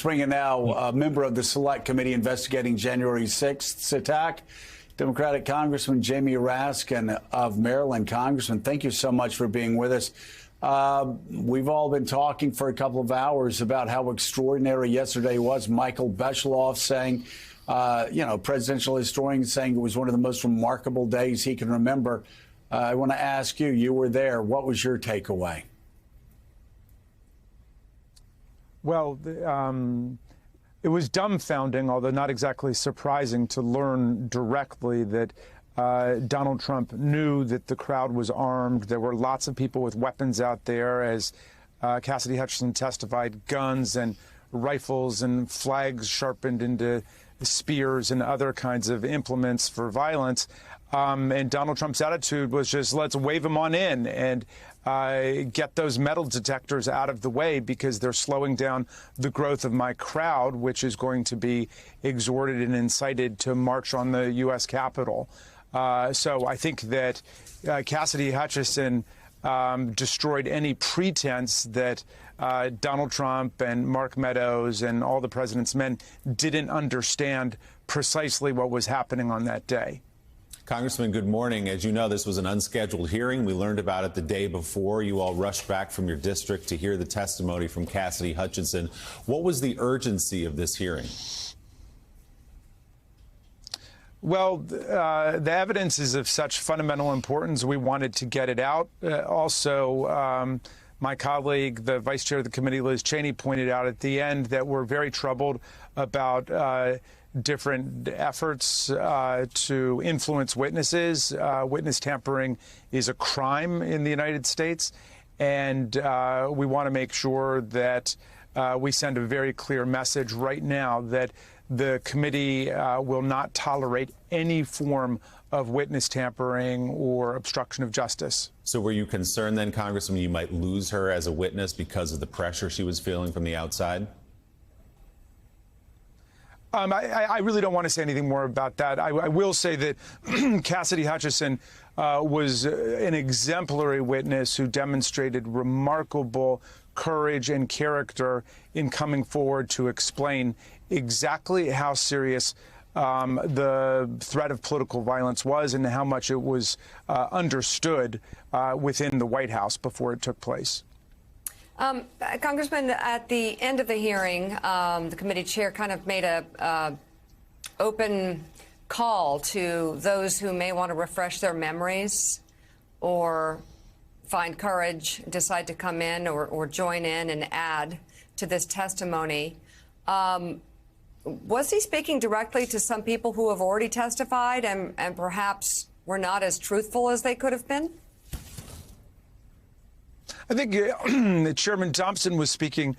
Bringing now a member of the Select Committee investigating January 6th attack, Democratic Congressman Jamie Raskin of Maryland. Congressman, thank you so much for being with us. We've all been talking for a couple of hours about how extraordinary yesterday was. Michael Beschloss saying, presidential historian saying it was one of the most remarkable days he can remember. I want to ask you, you were there. What was your takeaway? Well, it was dumbfounding, although not exactly surprising, to learn directly that Donald Trump knew that the crowd was armed. There were lots of people with weapons out there, as Cassidy Hutchinson testified, guns and rifles and flags sharpened into spears and other kinds of implements for violence. And Donald Trump's attitude was just, let's wave them on in and get those metal detectors out of the way, because they're slowing down the growth of my crowd, which is going to be exhorted and incited to march on the U.S. Capitol. So I think that Cassidy Hutchinson destroyed any pretense that Donald Trump and Mark Meadows and all the president's men didn't understand precisely what was happening on that day. Congressman, good morning. As you know, this was an unscheduled hearing. We learned about it the day before. You all rushed back from your district to hear the testimony from Cassidy Hutchinson. What was the urgency of this hearing? Well, the evidence is of such fundamental importance. We wanted to get it out. My colleague, the vice chair of the committee, Liz Cheney, pointed out at the end that we're very troubled about different efforts to influence witnesses. Witness tampering is a crime in the United States, and we want to make sure that we send a very clear message right now that the committee will not tolerate any form of witness tampering or obstruction of justice. So were you concerned then, Congressman, you might lose her as a witness because of the pressure she was feeling from the outside? I really don't want to say anything more about that. I will say that Cassidy Hutchinson was an exemplary witness who demonstrated remarkable courage and character in coming forward to explain exactly how serious the threat of political violence was and how much it was understood within the White House before it took place. Congressman, at the end of the hearing, the committee chair kind of made a open call to those who may want to refresh their memories or find courage, decide to come in or join in and add to this testimony. Was he speaking directly to some people who have already testified and perhaps were not as truthful as they could have been? I think Chairman Thompson was speaking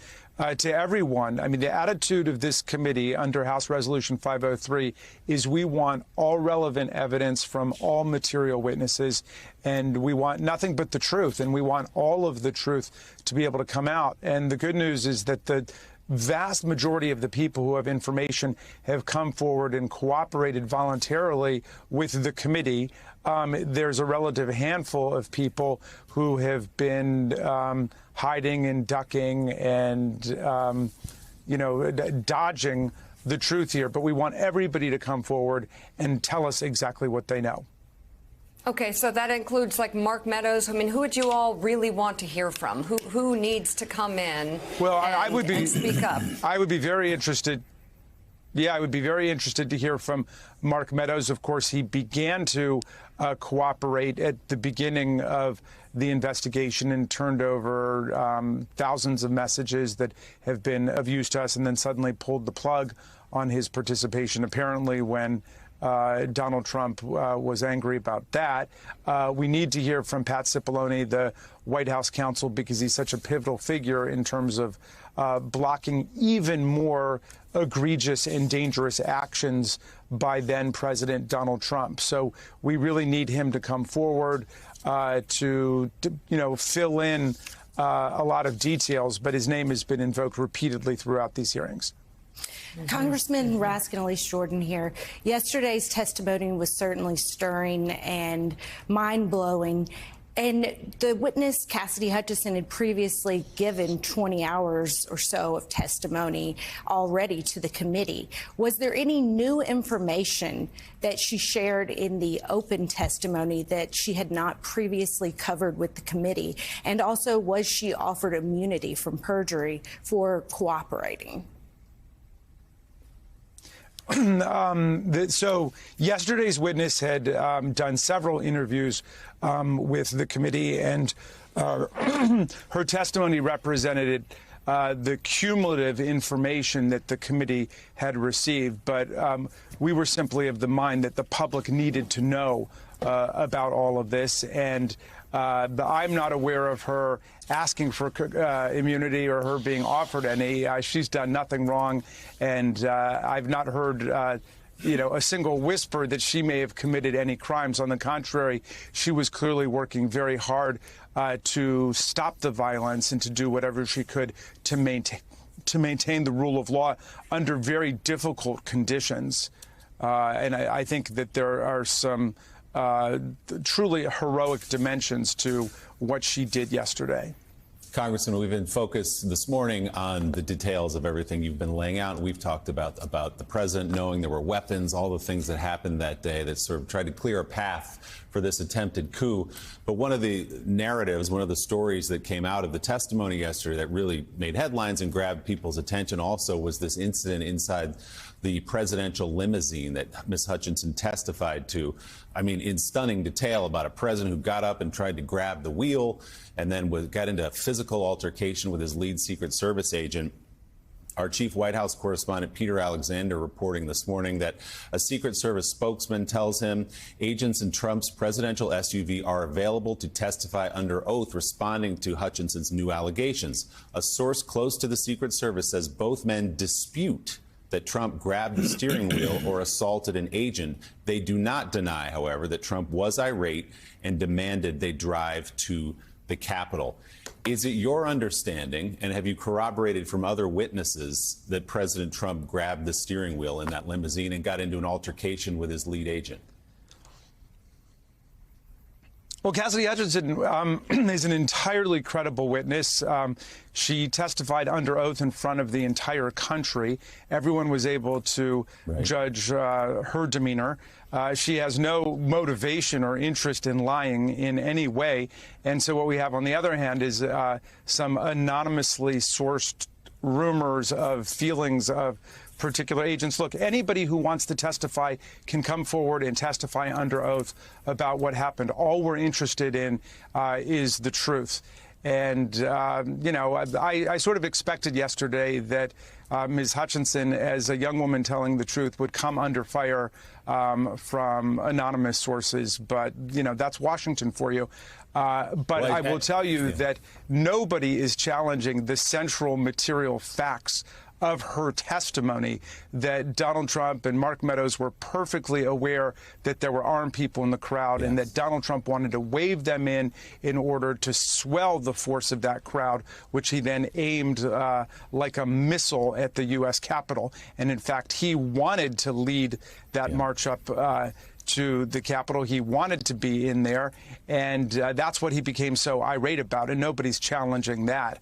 to everyone. I mean, the attitude of this committee under House Resolution 503 is we want all relevant evidence from all material witnesses, and we want nothing but the truth, and we want all of the truth to be able to come out. And the good news is that the vast majority of the people who have information have come forward and cooperated voluntarily with the committee. There's a relative handful of people who have been hiding and ducking and, dodging the truth here. But we want everybody to come forward and tell us exactly what they know. Okay, so that includes like Mark Meadows. I mean, who would you all really want to hear from? Who needs to come in? Well, and speak up? I would be very interested. Yeah, I would be very interested to hear from Mark Meadows. Of course, he began to cooperate at the beginning of the investigation and turned over thousands of messages that have been of use to us, and then suddenly pulled the plug on his participation, apparently when Donald Trump was angry about that. We need to hear from Pat Cipollone, the White House counsel, because he's such a pivotal figure in terms of blocking even more egregious and dangerous actions by then President Donald Trump. So we really need him to come forward to fill in a lot of details. But his name has been invoked repeatedly throughout these hearings. Congressman Raskin, Elise Jordan here. Yesterday's testimony was certainly stirring and mind-blowing. And the witness, Cassidy Hutchinson, had previously given 20 hours or so of testimony already to the committee. Was there any new information that she shared in the open testimony that she had not previously covered with the committee? And also, was she offered immunity from perjury for cooperating? So yesterday's witness had done several interviews with the committee, and her testimony represented the cumulative information that the committee had received. But we were simply of the mind that the public needed to know about all of this. And I'm not aware of her asking for immunity or her being offered any. She's done nothing wrong, and I've not heard a single whisper that she may have committed any crimes. On the contrary, she was clearly working very hard to stop the violence and to do whatever she could to maintain the rule of law under very difficult conditions. And I think that there are some truly heroic dimensions to what she did yesterday. Congressman, we've been focused this morning on the details of everything you've been laying out. We've talked about the president knowing there were weapons, all the things that happened that day that sort of tried to clear a path for this attempted coup. But one of the narratives, one of the stories that came out of the testimony yesterday that really made headlines and grabbed people's attention also was this incident inside the presidential limousine that Ms. Hutchinson testified to. I mean, in stunning detail about a president who got up and tried to grab the wheel and then got into a physical altercation with his lead Secret Service agent. Our chief White House correspondent, Peter Alexander, reporting this morning that a Secret Service spokesman tells him agents in Trump's presidential SUV are available to testify under oath responding to Hutchinson's new allegations. A source close to the Secret Service says both men dispute that Trump grabbed the steering wheel or assaulted an agent. They do not deny, however, that Trump was irate and demanded they drive to the Capitol. Is it your understanding, and have you corroborated from other witnesses, that President Trump grabbed the steering wheel in that limousine and got into an altercation with his lead agent? Well, Cassidy Hutchinson is an entirely credible witness. She testified under oath in front of the entire country. Everyone was able to judge her demeanor. She has no motivation or interest in lying in any way. And so what we have on the other hand is some anonymously sourced rumors of feelings of particular agents. Look, anybody who wants to testify can come forward and testify under oath about what happened. All we're interested in is the truth. And, I sort of expected yesterday that Ms. Hutchinson, as a young woman telling the truth, would come under fire from anonymous sources. But, that's Washington for you. But I will tell you that nobody is challenging the central material facts of her testimony, that Donald Trump and Mark Meadows were perfectly aware that there were armed people in the crowd, and that Donald Trump wanted to wave them in order to swell the force of that crowd, which he then aimed like a missile at the U.S. Capitol. And in fact, he wanted to lead that march up to the Capitol. He wanted to be in there, and that's what he became so irate about, and nobody's challenging that.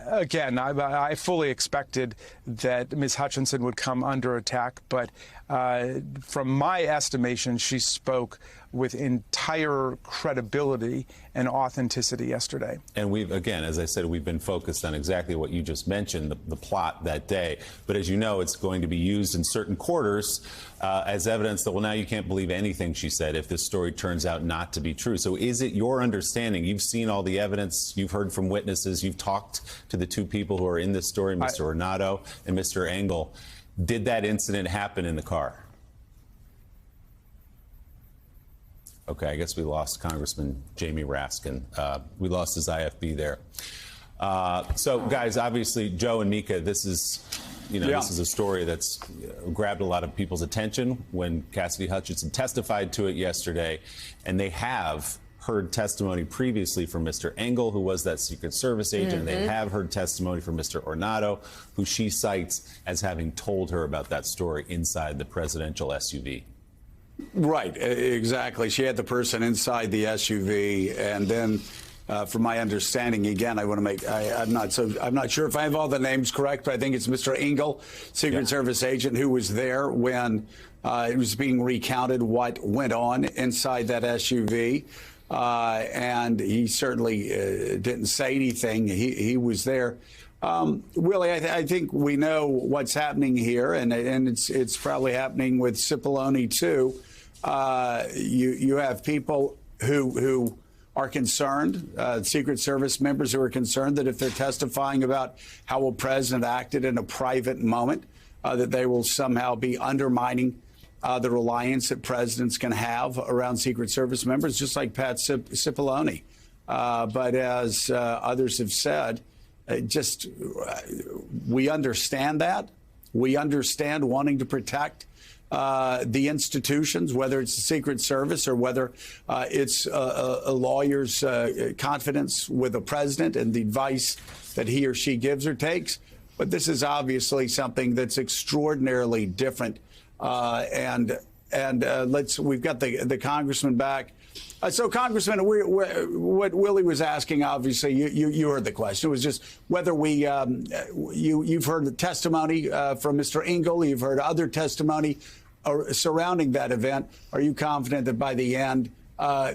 Again, I fully expected that Ms. Hutchinson would come under attack, but from my estimation, she spoke with entire credibility and authenticity yesterday. And we've, again, as I said, we've been focused on exactly what you just mentioned, the plot that day. But as you know, it's going to be used in certain quarters as evidence that, well, now you can't believe anything she said if this story turns out not to be true. So is it your understanding, you've seen all the evidence, you've heard from witnesses, you've talked to the two people who are in this story, Mr. Ornato and Mr. Engel, did that incident happen in the car? Okay, I guess we lost Congressman Jamie Raskin. We lost his IFB there. So, guys, obviously, Joe and Mika, this is, this is a story that's grabbed a lot of people's attention when Cassidy Hutchinson testified to it yesterday, and they have heard testimony previously from Mr. Engel, who was that Secret Service agent. And they have heard testimony from Mr. Ornato, who she cites as having told her about that story inside the presidential SUV. Right, exactly. She had the person inside the SUV, and then, from my understanding, again, I want to make. I'm not sure if I have all the names correct, but I think it's Mr. Engel, Secret Service agent, who was there when it was being recounted what went on inside that SUV, and he certainly didn't say anything. He was there. Willie, I think we know what's happening here, and it's probably happening with Cipollone too. You have people who are concerned, Secret Service members who are concerned that if they're testifying about how a president acted in a private moment, that they will somehow be undermining the reliance that presidents can have around Secret Service members, just like Pat Cipollone. But as others have said, we understand that. We understand wanting to protect the institutions, whether it's the Secret Service or whether it's a lawyer's confidence with a president and the advice that he or she gives or takes. But this is obviously something that's extraordinarily different. We've got the congressman back. So, Congressman, what Willie was asking, obviously, you heard the question. It was just whether you've heard the testimony from Mr. Engel, you've heard other testimony surrounding that event. Are you confident that by the end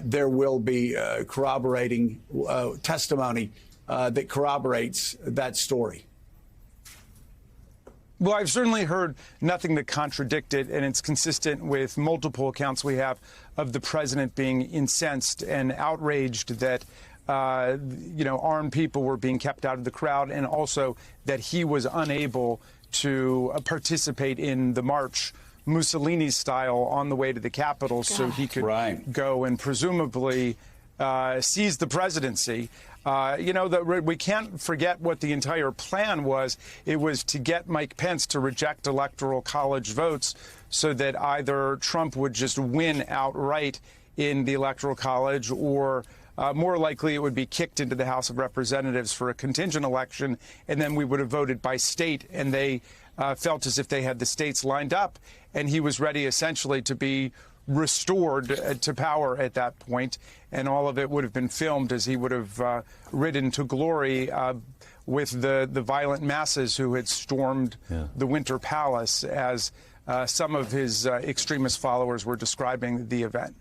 there will be corroborating testimony that corroborates that story? Well, I've certainly heard nothing to contradict it, and it's consistent with multiple accounts we have of the president being incensed and outraged that, armed people were being kept out of the crowd, and also that he was unable to participate in the march Mussolini style on the way to the Capitol so he could go and presumably seize the presidency. We can't forget what the entire plan was. It was to get Mike Pence to reject Electoral College votes so that either Trump would just win outright in the Electoral College, or more likely it would be kicked into the House of Representatives for a contingent election, and then we would have voted by state. And they felt as if they had the states lined up, and he was ready essentially to be restored to power at that point, and all of it would have been filmed as he would have ridden to glory with the violent masses who had stormed the Winter Palace, as some of his extremist followers were describing the event.